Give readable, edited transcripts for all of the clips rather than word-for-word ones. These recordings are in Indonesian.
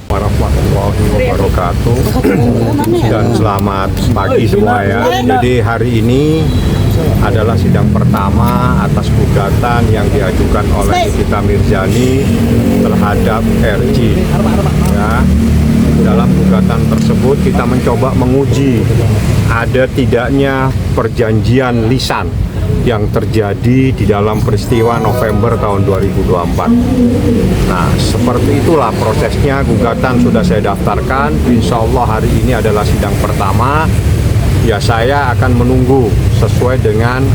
Warahmatullahi wabarakatuh dan selamat pagi semua ya. Jadi hari ini adalah sidang pertama atas gugatan yang diajukan oleh Nikita Mirzani terhadap RJ. Ya. Dalam gugatan tersebut kita mencoba menguji ada tidaknya perjanjian lisan yang terjadi di dalam peristiwa November tahun 2024. Nah, seperti itulah prosesnya. Gugatan sudah saya daftarkan. Insya Allah hari ini adalah sidang pertama. Ya, saya akan menunggu sesuai dengan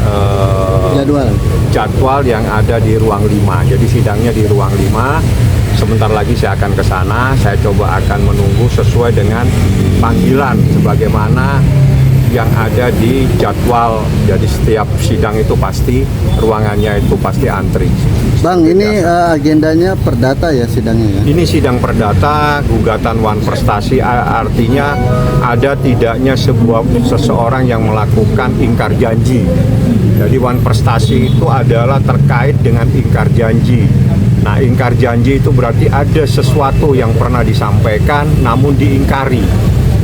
jadwal yang ada di ruang 5. Jadi sidangnya di ruang 5. Sebentar lagi saya akan ke sana. Saya coba akan menunggu sesuai dengan panggilan sebagaimana yang ada di jadwal. Jadi setiap sidang itu pasti ruangannya itu pasti antri. Bang, ini agendanya perdata ya sidangnya ya? Ini sidang perdata gugatan Wan Prestasi, artinya ada tidaknya seseorang yang melakukan ingkar janji. Jadi Wan Prestasi itu adalah terkait dengan ingkar janji. Nah, ingkar janji itu berarti ada sesuatu yang pernah disampaikan namun diingkari.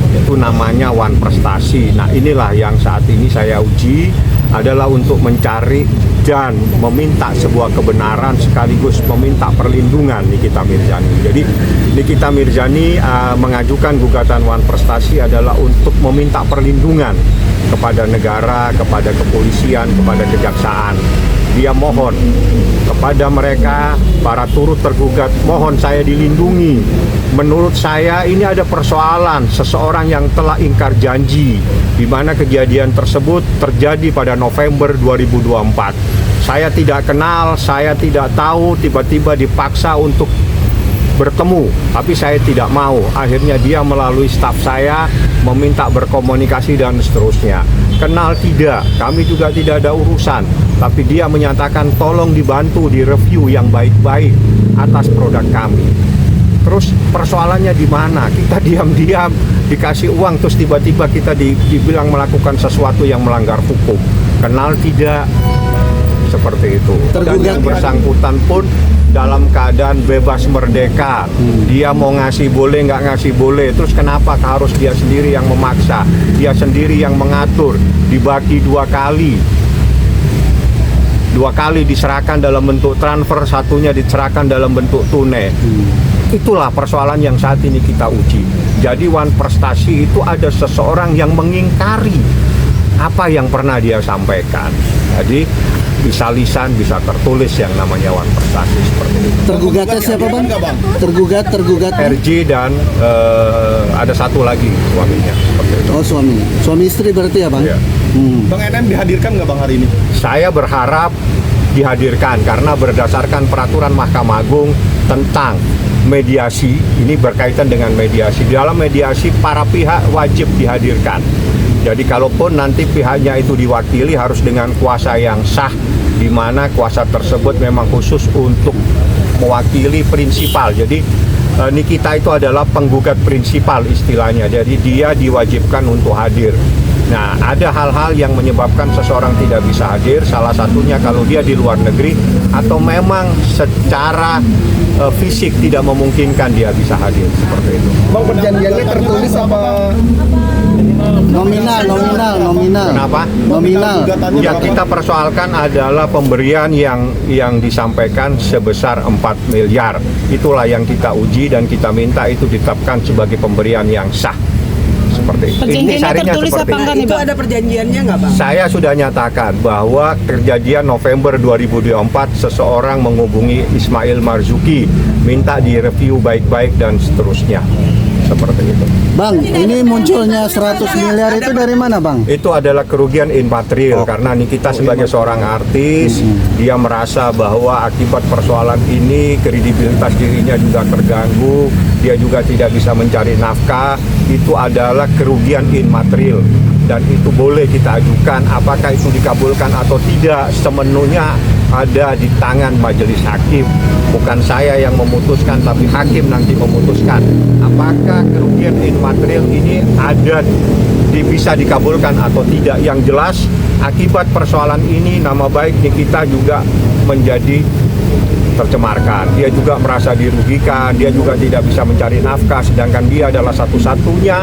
Itu namanya Wan Prestasi. Nah, inilah yang saat ini saya uji, adalah untuk mencari dan meminta sebuah kebenaran sekaligus meminta perlindungan Nikita Mirzani. Jadi Nikita Mirzani mengajukan gugatan Wan Prestasi adalah untuk meminta perlindungan kepada negara, kepada kepolisian, kepada kejaksaan. Dia mohon kepada mereka, para turut tergugat, mohon saya dilindungi. Menurut saya ini ada persoalan seseorang yang telah ingkar janji, di mana kejadian tersebut terjadi pada November 2024. Saya tidak kenal, saya tidak tahu, tiba-tiba dipaksa untuk bertemu, tapi saya tidak mau. Akhirnya dia melalui staf saya meminta berkomunikasi dan seterusnya. Kenal tidak, kami juga tidak ada urusan, tapi dia menyatakan tolong dibantu direview yang baik-baik atas produk kami. Terus persoalannya di mana? Kita diam-diam dikasih uang terus tiba-tiba kita dibilang melakukan sesuatu yang melanggar hukum. Kenal tidak? Seperti itu. Dan yang bersangkutan pun dalam keadaan bebas merdeka. Dia mau ngasih boleh, nggak ngasih boleh. Terus kenapa harus dia sendiri yang memaksa? Dia sendiri yang mengatur. Dibagi 2 kali. 2 kali diserahkan dalam bentuk transfer, satunya diserahkan dalam bentuk tunai. Itulah persoalan yang saat ini kita uji. Jadi Wan Prestasi itu ada seseorang yang mengingkari apa yang pernah dia sampaikan. Jadi bisa lisan, bisa tertulis yang namanya Wan Prestasi seperti itu. Tergugatnya siapa bang? Tergugat RJ dan ada satu lagi suaminya seperti itu. Oh, suami istri berarti ya bang? Iya. Bang NM dihadirkan nggak bang hari ini? Saya berharap dihadirkan karena berdasarkan peraturan Mahkamah Agung tentang mediasi, ini berkaitan dengan mediasi. Di dalam mediasi para pihak wajib dihadirkan. Jadi kalaupun nanti pihaknya itu diwakili harus dengan kuasa yang sah, di mana kuasa tersebut memang khusus untuk mewakili prinsipal. Jadi Nikita itu adalah penggugat prinsipal istilahnya. Jadi dia diwajibkan untuk hadir. Nah, ada hal-hal yang menyebabkan seseorang tidak bisa hadir. Salah satunya kalau dia di luar negeri atau memang secara fisik tidak memungkinkan dia bisa hadir seperti itu. Bang, perjanjiannya tertulis apa? Nominal. Kenapa? Nominal. Yang kita persoalkan adalah pemberian yang disampaikan sebesar 4 miliar. Itulah yang kita uji dan kita minta itu ditetapkan sebagai pemberian yang sah. Seperti itu. Perjanjiannya tertulis apa enggak nih, itu ada perjanjiannya nggak bang? Saya sudah nyatakan bahwa kejadian November 2024 seseorang menghubungi Ismail Marzuki, minta direview baik-baik dan seterusnya. Seperti itu. Bang, ini munculnya 100 miliar itu dari mana bang? Itu adalah kerugian immaterial karena Nikita sebagai seorang artis, dia merasa bahwa akibat persoalan ini kredibilitas dirinya juga terganggu, dia juga tidak bisa mencari nafkah. Itu adalah kerugian immaterial dan itu boleh kita ajukan. Apakah itu dikabulkan atau tidak semenuhnya ada di tangan majelis hakim. Bukan saya yang memutuskan, tapi hakim nanti memutuskan apakah kerugian immaterial ini bisa dikabulkan atau tidak. Yang jelas akibat persoalan ini nama baik Nikita juga menjadi tercemarkan. Dia juga merasa dirugikan, dia juga tidak bisa mencari nafkah, sedangkan dia adalah satu-satunya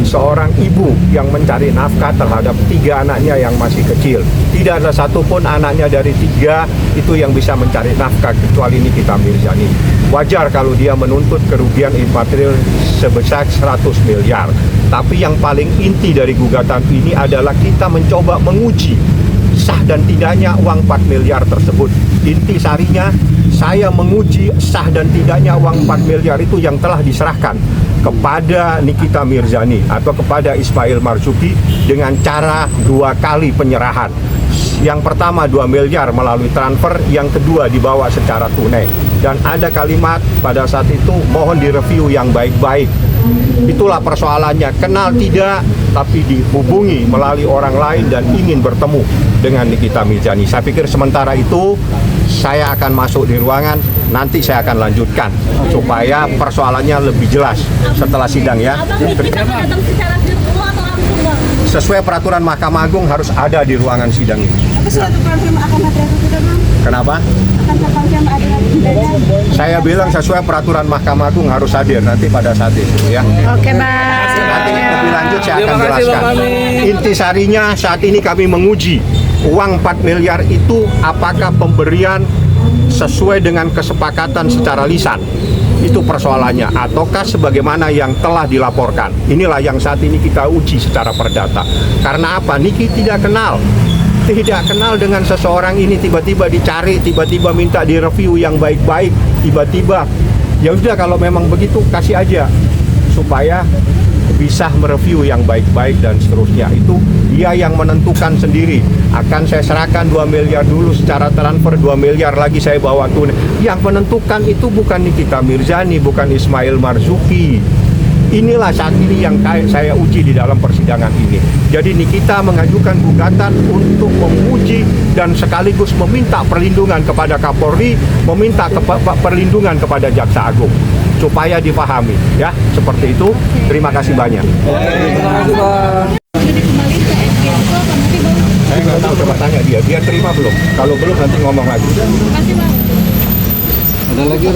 seorang ibu yang mencari nafkah terhadap 3 anaknya yang masih kecil. Tidak ada satupun anaknya dari 3 itu yang bisa mencari nafkah kecuali Nikita Mirzani. Wajar kalau dia menuntut kerugian imaterial sebesar 100 miliar. Tapi yang paling inti dari gugatan ini adalah kita mencoba menguji sah dan tidaknya uang 4 miliar tersebut. Inti sarinya, saya menguji sah dan tidaknya uang 4 miliar itu yang telah diserahkan kepada Nikita Mirzani atau kepada Ismail Marzuki dengan cara 2 kali penyerahan. Yang pertama 2 miliar melalui transfer, yang kedua dibawa secara tunai. Dan ada kalimat pada saat itu, mohon direview yang baik-baik. Itulah persoalannya, kenal tidak, tapi dihubungi melalui orang lain dan ingin bertemu dengan Nikita Mirzani. Saya pikir sementara itu saya akan masuk di ruangan, nanti saya akan lanjutkan supaya persoalannya lebih jelas setelah sidang ya. Kita mau datang secara virtual atau langsung, Bang? Sesuai peraturan Mahkamah Agung harus ada di ruangan sidang ini. Tapi sudah terkonfirm akan hadir atau tidak, Bang? Kenapa? Akan terkonfirm ada lagi tidak? Saya bilang sesuai peraturan Mahkamah Agung harus hadir nanti pada saat itu ya. Oke, Bang. Nanti lebih lanjut saya akan jelaskan. Inti sarinya saat ini kami menguji uang 4 miliar itu apakah pemberian sesuai dengan kesepakatan secara lisan. Itu persoalannya, ataukah sebagaimana yang telah dilaporkan. Inilah yang saat ini kita uji secara perdata. Karena apa? Niki tidak kenal dengan seseorang ini, tiba-tiba dicari, tiba-tiba minta direview yang baik-baik, tiba-tiba ya udah kalau memang begitu kasih aja supaya bisa mereview yang baik-baik dan seterusnya. Itu dia yang menentukan sendiri. Akan saya serahkan 2 miliar dulu secara transfer, 2 miliar lagi saya bawa tunai. Yang menentukan itu bukan Nikita Mirzani, bukan Ismail Marzuki. Inilah saat ini yang saya uji di dalam persidangan ini. Jadi Nikita mengajukan gugatan untuk menguji dan sekaligus meminta perlindungan kepada Kapolri, meminta perlindungan kepada Jaksa Agung supaya dipahami ya, seperti itu. Terima kasih banyak. Jadi kembali ke SGSO atau nanti, Bang? Saya nggak tahu, coba tanya dia terima belum? Kalau belum nanti ngomong lagi. Terima kasih, Bang. Ada lagi